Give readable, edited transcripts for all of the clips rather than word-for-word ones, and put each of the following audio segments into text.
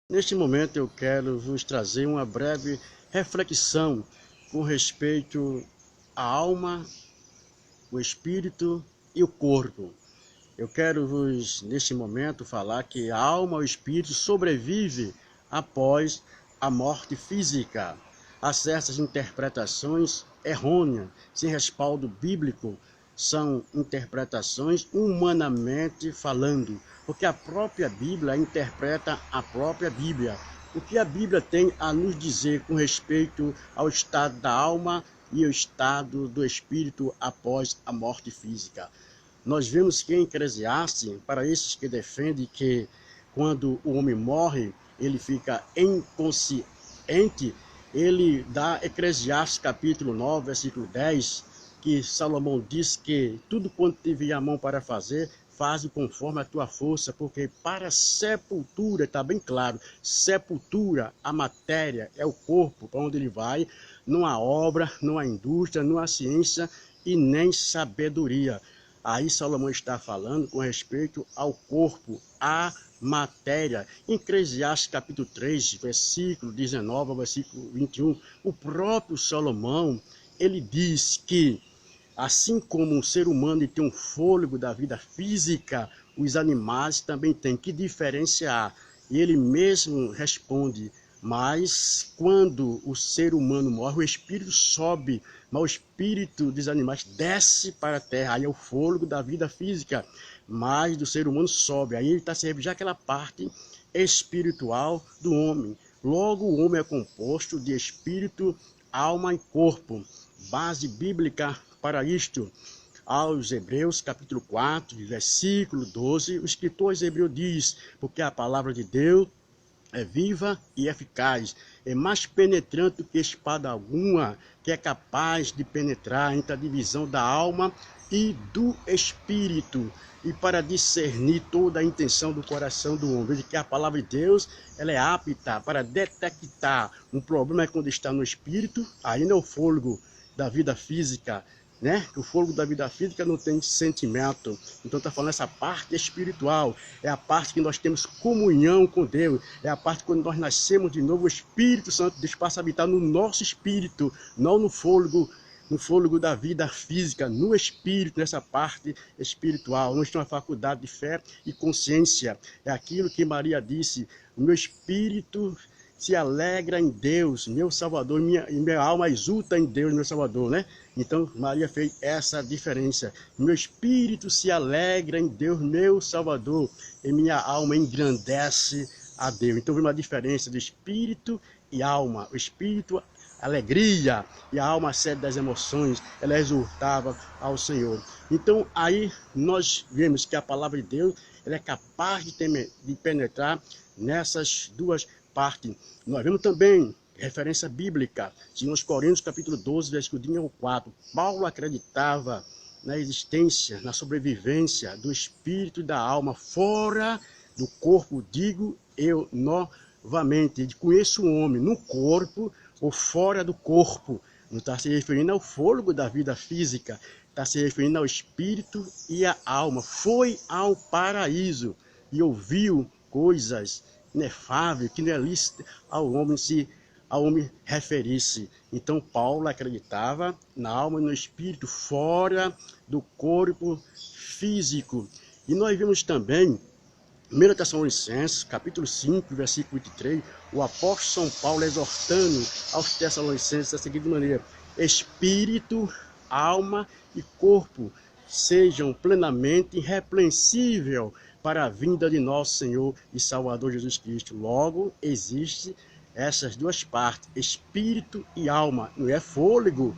Neste momento eu quero vos trazer uma breve reflexão com respeito à alma, o espírito e o corpo. Eu quero vos, neste momento, falar que a alma e o espírito sobrevivem após a morte física. Há certas interpretações errôneas, sem respaldo bíblico, são interpretações humanamente falando, porque a própria Bíblia interpreta a própria Bíblia. O que a Bíblia tem a nos dizer com respeito ao estado da alma e ao estado do espírito após a morte física? Nós vemos que em Eclesiastes, para esses que defendem que quando o homem morre, ele fica inconsciente, ele dá Eclesiastes capítulo 9, versículo 10, que Salomão diz que tudo quanto tiver a mão para fazer, faze conforme a tua força, porque para a sepultura, está bem claro, sepultura, a matéria, é o corpo para onde ele vai, não há obra, não há indústria, não há ciência e nem sabedoria. Aí Salomão está falando com respeito ao corpo, à matéria. Em Eclesiastes capítulo 3, versículo 19 ao versículo 21, o próprio Salomão, ele diz que assim como o ser humano tem um fôlego da vida física, os animais também têm que diferenciar. E ele mesmo responde, mas quando o ser humano morre, o espírito sobe, mas o espírito dos animais desce para a terra. Aí é o fôlego da vida física, mas do ser humano sobe. Aí ele está se referindo já àquela parte espiritual do homem. Logo, o homem é composto de espírito, alma e corpo. Base bíblica para isto. Aos Hebreus, capítulo 4, versículo 12, o escritor hebreu diz, porque a palavra de Deus é viva e eficaz, é mais penetrante do que espada alguma, que é capaz de penetrar entre a divisão da alma e do espírito, e para discernir toda a intenção do coração do homem. Veja que a palavra de Deus ela é apta para detectar um problema quando está no espírito, ainda é o fôlego da vida física, né? Que o fôlego da vida física não tem sentimento. Então está falando essa parte espiritual, é a parte que nós temos comunhão com Deus, é a parte quando nós nascemos de novo, o Espírito Santo de Deus passa a habitar no nosso espírito, não no fôlego da vida física, no espírito, nessa parte espiritual. Nós temos uma faculdade de fé e consciência. É aquilo que Maria disse, o meu espírito se alegra em Deus, meu Salvador, minha alma exulta em Deus, meu Salvador, né? Então, Maria fez essa diferença. Meu espírito se alegra em Deus, meu Salvador, e minha alma engrandece a Deus. Então, vemos uma diferença de espírito e alma. O espírito, alegria, e a alma, a sede das emoções, ela exultava ao Senhor. Então, aí nós vemos que a palavra de Deus, ela é capaz de penetrar nessas duas parte. Nós vemos também referência bíblica, em Coríntios capítulo 12, versículo 1 ao 4. Paulo acreditava na existência, na sobrevivência do espírito e da alma fora do corpo, digo eu novamente. Conheço o homem no corpo ou fora do corpo. Não está se referindo ao fôlego da vida física, está se referindo ao espírito e à alma. Foi ao paraíso e ouviu coisas inefável, que não é lícito ao homem referir-se. Então Paulo acreditava na alma e no espírito fora do corpo físico. E nós vimos também, 1 Tessalonicenses, capítulo 5, versículo 23, o apóstolo São Paulo exortando aos Tessalonicenses da seguinte maneira: espírito, alma e corpo sejam plenamente irrepreensíveis para a vinda de nosso Senhor e Salvador Jesus Cristo. Logo, existe essas duas partes, espírito e alma. Não é fôlego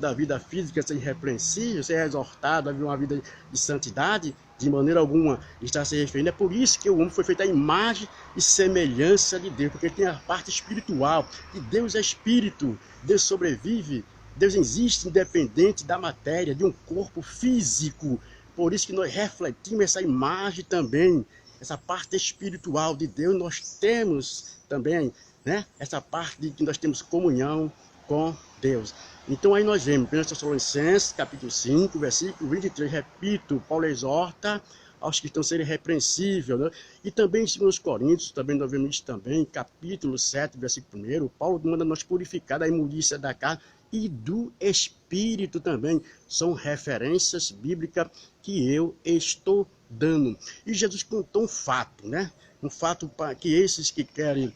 da vida física ser irrepreensível, ser exortado a viver uma vida de santidade, de maneira alguma está se referindo. É por isso que o homem foi feito à imagem e semelhança de Deus, porque ele tem a parte espiritual, e Deus é espírito, Deus sobrevive, Deus existe independente da matéria, de um corpo físico. Por isso que nós refletimos essa imagem também, essa parte espiritual de Deus, nós temos também, né? Essa parte de que nós temos comunhão com Deus. Então aí nós vemos, 1 Tessalonicenses, capítulo 5, versículo 23, repito, Paulo exorta aos que estão sendo irrepreensíveis, né? E também em 2 Coríntios, também nós vemos isso também, capítulo 7, versículo 1, Paulo manda nós purificar da imundícia da carne e do Espírito também. São referências bíblicas que eu estou dando. E Jesus contou um fato, né? Um fato para que esses que querem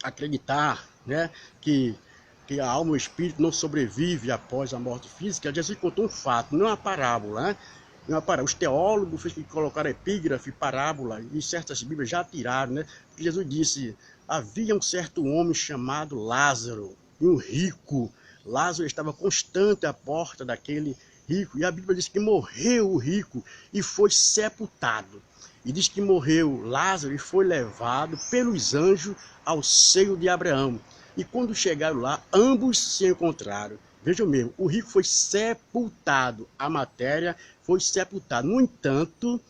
acreditar, né? Que a alma e o espírito não sobrevive após a morte física. Jesus contou um fato, não é uma parábola, né? Não é uma parábola. Os teólogos colocaram epígrafe, parábola, e certas bíblias já tiraram, né? Porque Jesus disse, havia um certo homem chamado Lázaro, e um rico. Lázaro estava constante à porta daquele rico, e a Bíblia diz que morreu o rico e foi sepultado. E diz que morreu Lázaro e foi levado pelos anjos ao seio de Abraão. E quando chegaram lá, ambos se encontraram. Vejam mesmo, o rico foi sepultado, a matéria foi sepultada. No entanto,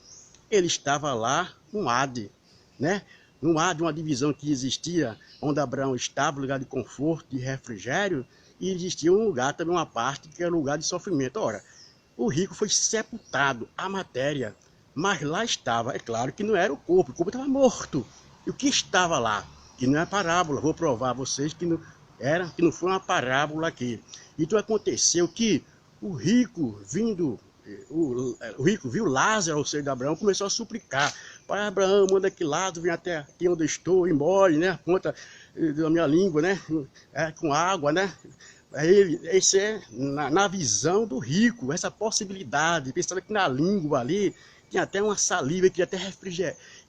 ele estava lá no Hades, né? No Hades, uma divisão que existia, onde Abraão estava, lugar de conforto, de refrigério, e existia um lugar, também uma parte, que era um lugar de sofrimento. Ora, o rico foi sepultado, a matéria, mas lá estava, é claro que não era o corpo estava morto. E o que estava lá? Que não é parábola, vou provar a vocês que não foi uma parábola aqui. Então aconteceu que o rico o rico viu Lázaro ao seio de Abraão, começou a suplicar: Pai Abraão, manda que Lázaro venha até aqui onde eu estou e molhe, né, a ponta da minha língua, né, com água, né. Esse é na visão do rico, essa possibilidade, pensando que na língua ali tinha até uma saliva que ia até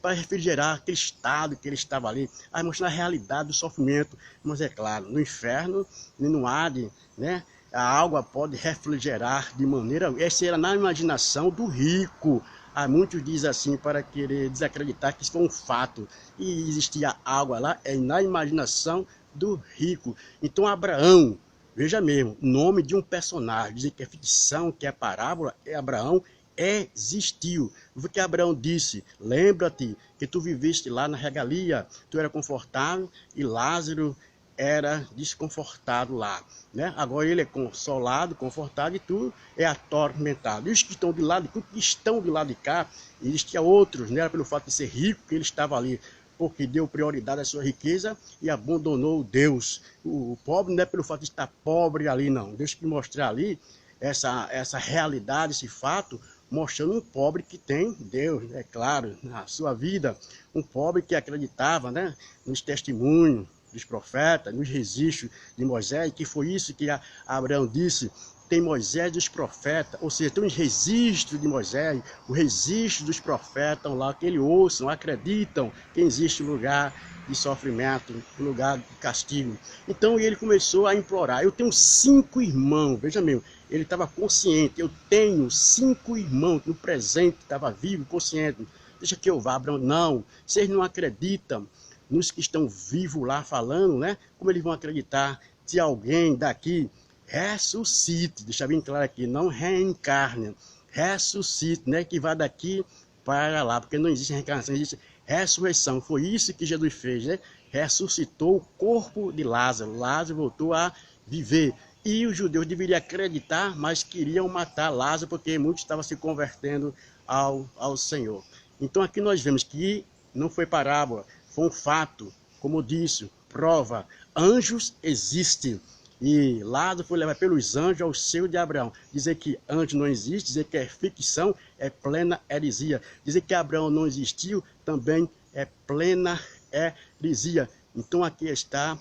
para refrigerar aquele estado que ele estava ali, aí mostrando a realidade do sofrimento. Mas é claro, no inferno, no Hades, né, a água pode refrigerar de maneira... Essa era na imaginação do rico. Há muitos dizem assim para querer desacreditar que isso foi um fato. E existia água lá, é na imaginação do rico. Então Abraão, veja mesmo, nome de um personagem, dizem que é ficção, que é parábola, é Abraão, existiu. O que Abraão disse: lembra-te que tu viveste lá na regalia, tu era confortável e Lázaro era desconfortado lá, né? Agora ele é consolado, confortado e tu é atormentado. E os que estão de lado de cá, existia outros, né? Pelo fato de ser rico, que ele estava ali porque deu prioridade à sua riqueza e abandonou Deus. O pobre não é pelo fato de estar pobre ali, não. Deus que mostrar ali essa realidade, esse fato, mostrando um pobre que tem Deus, é claro, na sua vida. Um pobre que acreditava, né, nos testemunhos dos profetas, nos registros de Moisés, que foi isso que Abraão disse: tem Moisés e os profetas, ou seja, tem os registros de Moisés, o registro dos profetas lá, que eles ouçam, acreditam que existe lugar de sofrimento, lugar de castigo. Então ele começou a implorar: eu tenho 5 irmãos, veja mesmo, ele estava consciente, eu tenho 5 irmãos no presente, estava vivo, consciente, deixa que eu vá. Abraão: não, vocês não acreditam nos que estão vivos lá falando, né? Como eles vão acreditar se alguém daqui ressuscite? Deixa bem claro aqui, não reencarne, ressuscite, né? Que vá daqui para lá, porque não existe reencarnação, existe ressurreição. Foi isso que Jesus fez, né? Ressuscitou o corpo de Lázaro. Lázaro voltou a viver. E os judeus deveriam acreditar, mas queriam matar Lázaro, porque muitos estavam se convertendo ao Senhor. Então aqui nós vemos que não foi parábola, foi um fato. Como disse, prova, anjos existem. E Lázaro foi levado pelos anjos ao seio de Abraão. Dizer que anjo não existe, dizer que é ficção, é plena heresia. Dizer que Abraão não existiu, também é plena heresia. Então aqui está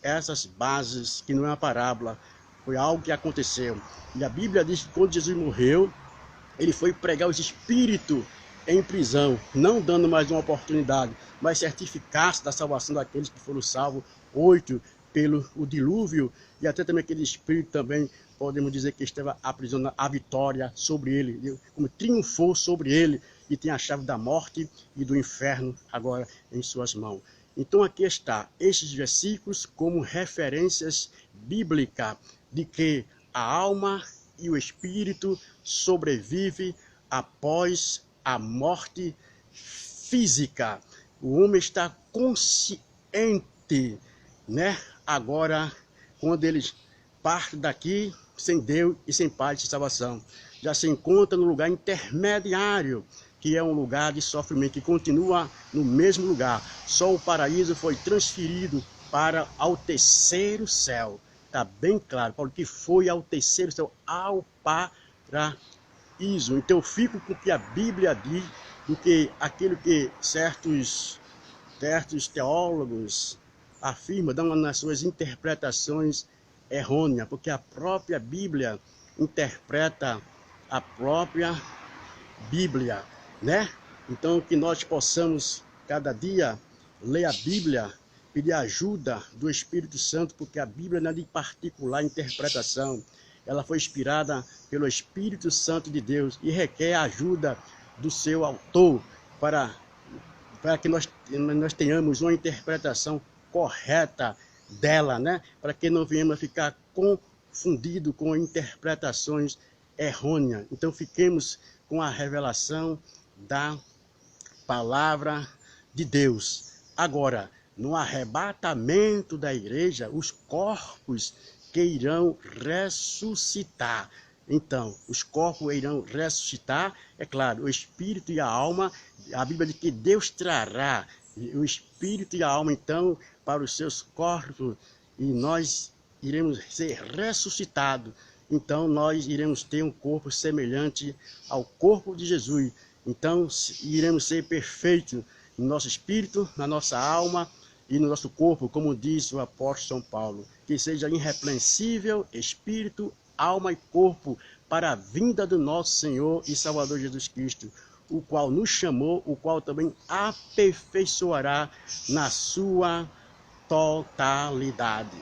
essas bases, que não é uma parábola, foi algo que aconteceu. E a Bíblia diz que quando Jesus morreu, ele foi pregar os espíritos em prisão, não dando mais uma oportunidade, mas certificar-se da salvação daqueles que foram salvos, 8 pelo o dilúvio, e até também aquele espírito também, podemos dizer que estava aprisionando a vitória sobre ele, como triunfou sobre ele, e tem a chave da morte e do inferno agora em suas mãos. Então aqui está estes versículos como referências bíblicas de que a alma e o espírito sobrevivem após a morte física. O homem está consciente, né? Agora, quando eles partem daqui sem Deus e sem paz de salvação. já se encontra no lugar intermediário, que é um lugar de sofrimento, que continua no mesmo lugar. Só o paraíso foi transferido para ao terceiro céu. Está bem claro, Paulo, que foi ao terceiro céu, ao paraíso. Então eu fico com o que a Bíblia diz, do que aquilo que certos teólogos afirmam, dão nas suas interpretações errôneas, porque a própria Bíblia interpreta a própria Bíblia, né? Então que nós possamos cada dia ler a Bíblia, pedir ajuda do Espírito Santo, porque a Bíblia não é de particular interpretação, ela foi inspirada pelo Espírito Santo de Deus e requer a ajuda do seu autor para que nós tenhamos uma interpretação correta dela, né? Para que não venhamos a ficar confundidos com interpretações errôneas. Então fiquemos com a revelação da palavra de Deus. Agora, no arrebatamento da igreja, os corpos que irão ressuscitar. Então, os corpos irão ressuscitar, é claro, o espírito e a alma. A Bíblia diz que Deus trará o espírito e a alma, então, para os seus corpos, e nós iremos ser ressuscitados. Então, nós iremos ter um corpo semelhante ao corpo de Jesus. Então, iremos ser perfeitos no nosso espírito, na nossa alma e no nosso corpo, como diz o apóstolo São Paulo. Que seja irrepreensível espírito, alma e corpo para a vinda do nosso Senhor e Salvador Jesus Cristo, o qual nos chamou, o qual também aperfeiçoará na sua totalidade.